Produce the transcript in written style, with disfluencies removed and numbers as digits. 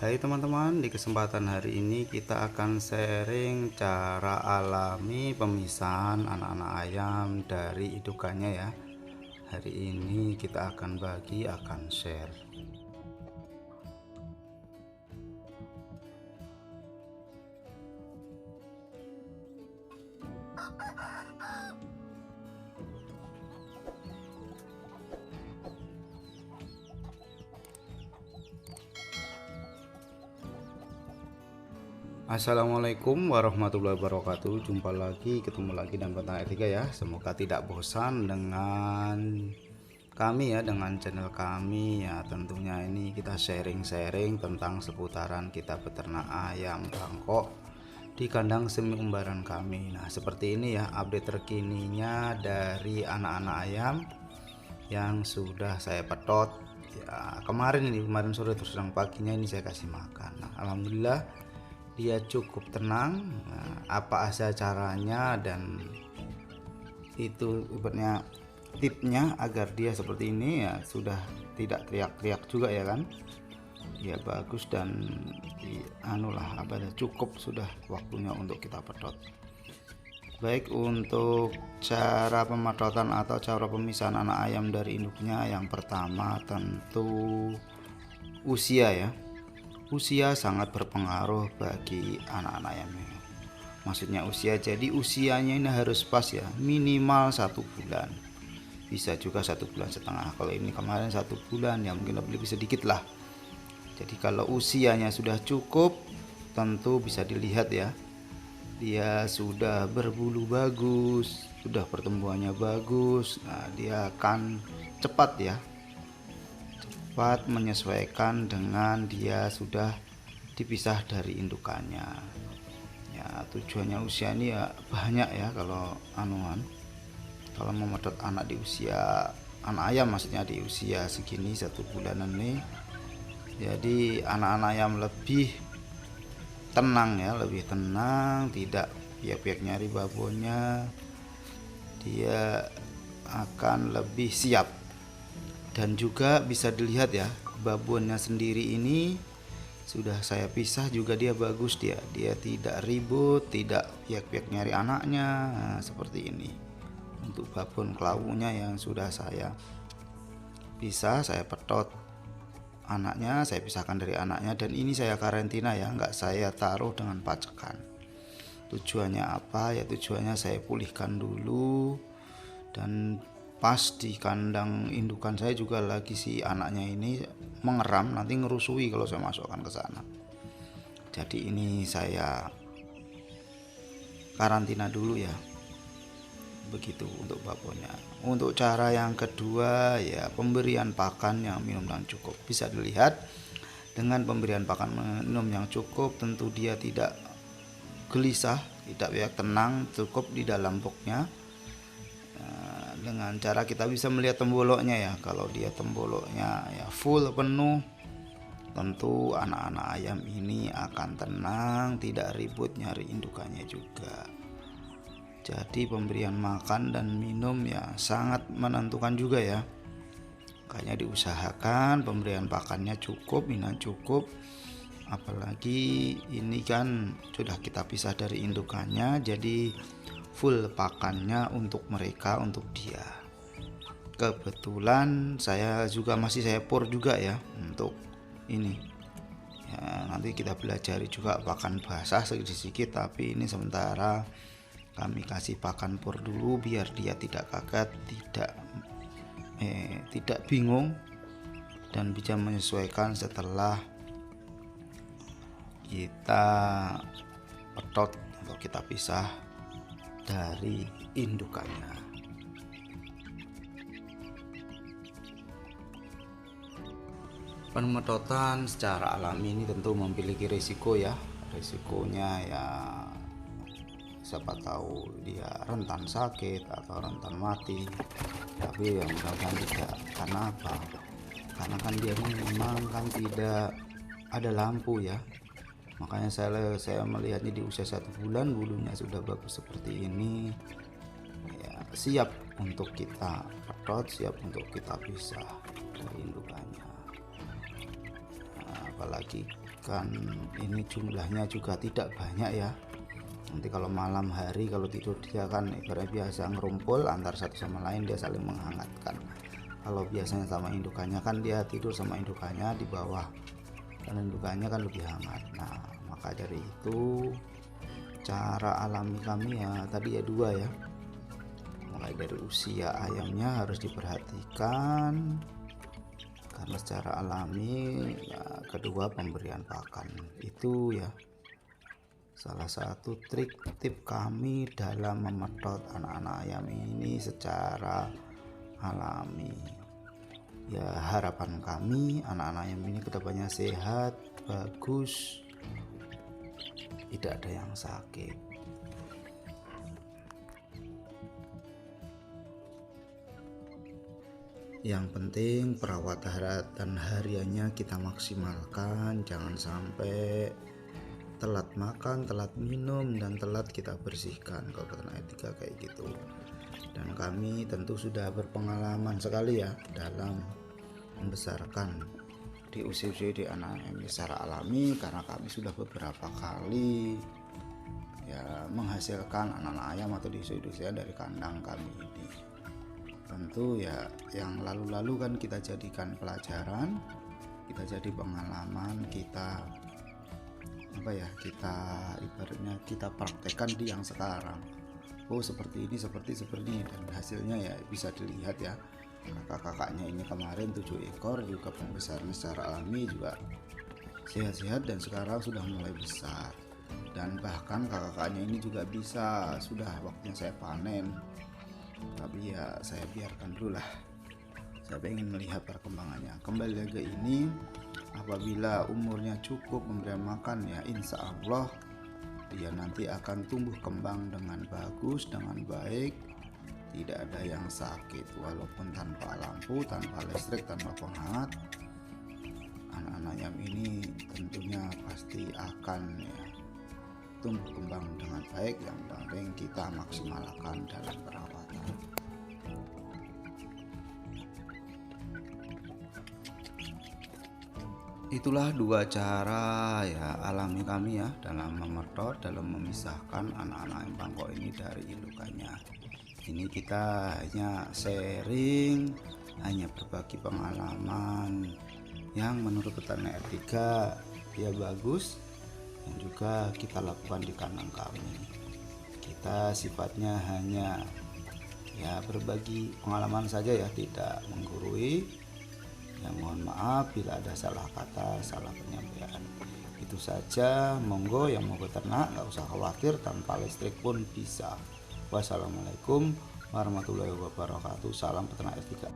Hai teman-teman, di kesempatan hari ini kita akan sharing cara alami pemisahan anak-anak ayam dari indukannya ya. Hari ini kita akan share. Assalamualaikum warahmatullahi wabarakatuh. Jumpa lagi, ketemu lagi dan konten Etika ya. Semoga tidak bosan dengan kami ya, dengan channel kami ya. Tentunya ini kita sharing-sharing tentang seputaran kita beternak ayam Bangkok di kandang semi kembaran kami. Nah, seperti ini ya update terkininya dari anak-anak ayam yang sudah saya petot ya. Kemarin sore terus sedang paginya ini saya kasih makan. Nah, alhamdulillah dia cukup tenang. Nah, apa aja caranya dan itu ibaratnya tipnya agar dia seperti ini ya, sudah tidak teriak-teriak juga ya kan ya, bagus. Dan cukup sudah waktunya untuk kita pedot. Baik, untuk cara pemetotan atau cara pemisahan anak ayam dari induknya, yang pertama tentu usia ya. Usia sangat berpengaruh bagi anak-anak ayam ini. Maksudnya usia, jadi usianya ini harus pas ya, minimal 1 bulan, bisa juga 1,5 bulan. Kalau ini kemarin 1 bulan ya, mungkin lebih sedikit lah. Jadi kalau usianya sudah cukup, tentu bisa dilihat ya, dia sudah berbulu bagus, sudah pertumbuhannya bagus. Nah, dia akan cepat ya, cepat menyesuaikan dengan dia sudah dipisah dari indukannya ya. Tujuannya usia ini ya banyak ya, kalau kalau memedot anak di usia anak ayam, maksudnya di usia segini 1 bulanan nih, jadi anak-anak ayam lebih tenang ya, lebih tenang, tidak piak-piak nyari babonnya, dia akan lebih siap. Dan juga bisa dilihat ya, babonnya sendiri ini sudah saya pisah juga, dia bagus, dia tidak ribut, tidak piak-piak nyari anaknya. Nah, seperti ini untuk babon kelawunya yang sudah saya pisah, saya petot anaknya, saya pisahkan dari anaknya, dan ini saya karantina ya, nggak saya taruh dengan pacekan. Tujuannya apa ya? Tujuannya saya pulihkan dulu, dan pas di kandang indukan saya juga lagi si anaknya ini mengeram, nanti ngerusui kalau saya masukkan ke sana. Jadi ini saya karantina dulu ya, begitu untuk babonnya. Untuk cara yang kedua ya, pemberian pakan yang minum yang cukup. Bisa dilihat dengan pemberian pakan minum yang cukup, tentu dia tidak gelisah, tidak tenang, cukup di dalam boxnya. Dengan cara kita bisa melihat temboloknya ya, kalau dia temboloknya ya full penuh, tentu anak-anak ayam ini akan tenang, tidak ribut nyari indukannya juga. Jadi pemberian makan dan minum ya sangat menentukan juga ya. Makanya diusahakan pemberian pakannya cukup, minum cukup. Apalagi ini kan sudah kita pisah dari indukannya, jadi full pakannya untuk mereka, untuk dia. Kebetulan saya juga saya pour juga ya untuk ini ya, nanti kita belajari juga pakan basah sedikit, tapi ini sementara kami kasih pakan pour dulu biar dia tidak kaget, tidak bingung, dan bisa menyesuaikan setelah kita petot atau kita pisah dari indukannya. Pemetotan secara alami ini tentu memiliki risiko ya. Risikonya ya, siapa tahu dia rentan sakit atau rentan mati, tapi yang mudah-mudahan tidak. Karena apa? Karena kan dia memang kan tidak ada lampu ya. Makanya saya melihatnya di usia 1 bulan bulunya sudah bagus seperti ini ya, siap untuk kita pedot, siap untuk kita pisah dari indukannya. Nah, apalagi kan ini jumlahnya juga tidak banyak ya. Nanti kalau malam hari kalau tidur dia kan ibarat biasa ngerumpul antar satu sama lain, dia saling menghangatkan. Kalau biasanya sama indukannya kan dia tidur sama indukannya di bawah, dan indukannya kan lebih hangat. Nah maka dari itu cara alami kami ya tadi ya dua ya, mulai dari usia ayamnya harus diperhatikan karena secara alami ya, kedua pemberian pakan itu ya salah satu tip kami dalam memedot anak-anak ayam ini secara alami. Ya harapan kami anak-anak ayam ini kedepannya sehat, bagus, tidak ada yang sakit. Yang penting perawatan hariannya kita maksimalkan, jangan sampai telat makan, telat minum, dan telat kita bersihkan kalau peternak etika kayak gitu. Dan kami tentu sudah berpengalaman sekali ya dalam membesarkan di usia-usia di anak ayam secara alami, karena kami sudah beberapa kali ya menghasilkan anak-anak ayam atau di usia dari kandang kami ini. Tentu ya yang lalu-lalu kan kita jadikan pelajaran, kita jadi pengalaman, kita kita ibaratnya kita praktekkan di yang sekarang. Oh seperti ini, seperti ini, dan hasilnya ya bisa dilihat ya. Kakak-kakaknya ini kemarin 7 ekor juga pembesarnya secara alami juga sehat-sehat dan sekarang sudah mulai besar. Dan bahkan kakak-kakaknya ini juga bisa sudah waktunya saya panen. Tapi ya saya biarkan dulu lah, saya ingin melihat perkembangannya. Kembali lagi ini, apabila umurnya cukup memberikan makan ya insya Allah dia nanti akan tumbuh kembang dengan bagus, dengan baik, tidak ada yang sakit. Walaupun tanpa lampu, tanpa listrik, tanpa penghangat, anak-anak ayam ini tentunya pasti akan ya tumbuh kembang dengan baik. Yang penting kita maksimalkan dalam perawatan. Itulah dua cara ya alami kami ya dalam memedot, dalam memisahkan anak-anak ayam bangkok ini dari indukannya. Ini kita hanya sharing, hanya berbagi pengalaman yang menurut peternak etika dia bagus dan juga kita lakukan di kandang kami. Kita sifatnya hanya ya berbagi pengalaman saja ya, tidak menggurui. Ya mohon maaf bila ada salah kata, salah penyampaian. Itu saja, monggo yang mau beternak nggak usah khawatir, tanpa listrik pun bisa. Wassalamualaikum warahmatullahi wabarakatuh. Salam peternak etika.